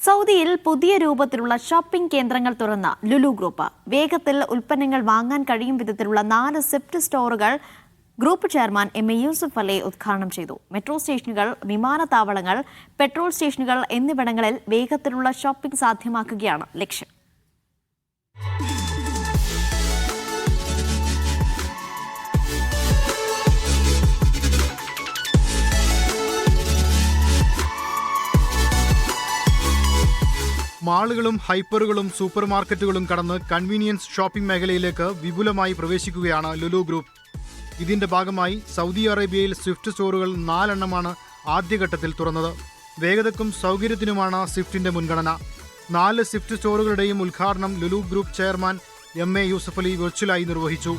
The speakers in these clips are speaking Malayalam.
സൗദിയിൽ പുതിയ രൂപത്തിലുള്ള ഷോപ്പിംഗ് കേന്ദ്രങ്ങൾ തുറന്ന ലുലു ഗ്രൂപ്പ്. വേഗത്തിൽ ഉൽപ്പന്നങ്ങൾ വാങ്ങാൻ കഴിയും വിധത്തിലുള്ള 4 സ്വിഫ്റ്റ് സ്റ്റോറുകൾ group chairman MA. Yusuff Ali ഉദ്ഘാടനം ചെയ്തു. മെട്രോ സ്റ്റേഷനുകൾ, വിമാനത്താവളങ്ങൾ, പെട്രോൾ സ്റ്റേഷനുകൾ എന്നിവിടങ്ങളിൽ വേഗത്തിലുള്ള ഷോപ്പിംഗ് സാധ്യമാക്കുകയാണ് ലക്ഷ്യം. മാളുകളും ഹൈപ്പറുകളും സൂപ്പർ മാർക്കറ്റുകളും കടന്ന് കൺവീനിയൻസ് ഷോപ്പിംഗ് മേഖലയിലേക്ക് വിപുലമായി പ്രവേശിക്കുകയാണ് ലുലു ഗ്രൂപ്പ്. ഇതിന്റെ ഭാഗമായി സൗദി അറേബ്യയിൽ സ്വിഫ്റ്റ് സ്റ്റോറുകൾ 4 എണ്ണമാണ് ആദ്യഘട്ടത്തിൽ തുറന്നത്. വേഗതയ്ക്കും സൗകര്യത്തിനുമാണ് സ്വിഫ്റ്റിന്റെ മുൻഗണന. 4 സ്വിഫ്റ്റ് സ്റ്റോറുകളുടെയും ഉദ്ഘാടനം Lulu group chairman MA. Yusuff Ali വെർച്വലായി നിർവഹിച്ചു.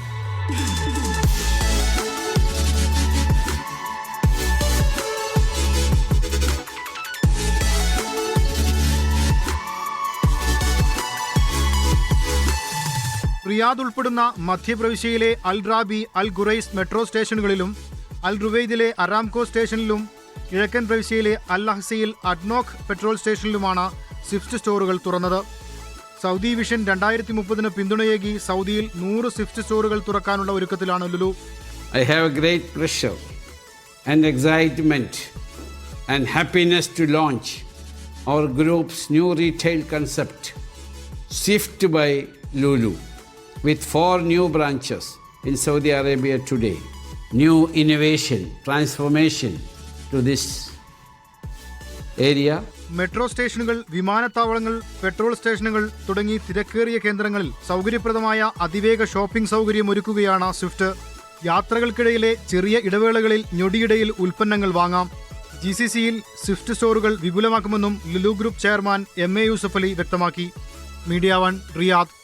റിയാദ് ഉൾപ്പെടുന്ന മധ്യപ്രവിശ്യയിലെ അൽ റാബി, അൽ ഖുറൈസ് മെട്രോ സ്റ്റേഷനുകളിലും അൽ റുവൈദിലെ അരാംകോ സ്റ്റേഷനിലും കിഴക്കൻ പ്രവിശ്യയിലെ അൽ അഹ്സയിൽ അഡ്നോക് പെട്രോൾ സ്റ്റേഷനിലുമാണ് സ്വിഫ്റ്റ് സ്റ്റോറുകൾ തുറന്നത്. സൗദി വിഷൻ 2030 പിന്തുണയേകി സൗദിയിൽ 100 സ്വിഫ്റ്റ് സ്റ്റോറുകൾ തുറക്കാനുള്ള ഒരുക്കത്തിലാണ് Lulu. I have a great pleasure and excitement and happiness to launch our group's new retail concept, Swift by Lulu, with 4 new branches in Saudi Arabia today. New innovation, transformation to this area. Metro സ്റ്റേഷനുകൾ, വിമാനത്താവളങ്ങൾ, പെട്രോൾ സ്റ്റേഷനുകൾ തുടങ്ങി തിരക്കേറിയ കേന്ദ്രങ്ങളിൽ സൗകര്യപ്രദമായ അതിവേഗ ഷോപ്പിംഗ് സൗകര്യം ഒരുക്കുകയാണ് സ്വിഫ്റ്റ്. യാത്രകൾക്കിടയിലെ ചെറിയ ഇടവേളകളിൽ ഞൊടിയിടയിൽ ഉൽപ്പന്നങ്ങൾ വാങ്ങാം. GCCയിൽ സ്വിഫ്റ്റ് സ്റ്റോറുകൾ വിപുലമാക്കുമെന്നും Lulu group chairman MA. Yusuff Ali വ്യക്തമാക്കി. Media 1 Riyadh.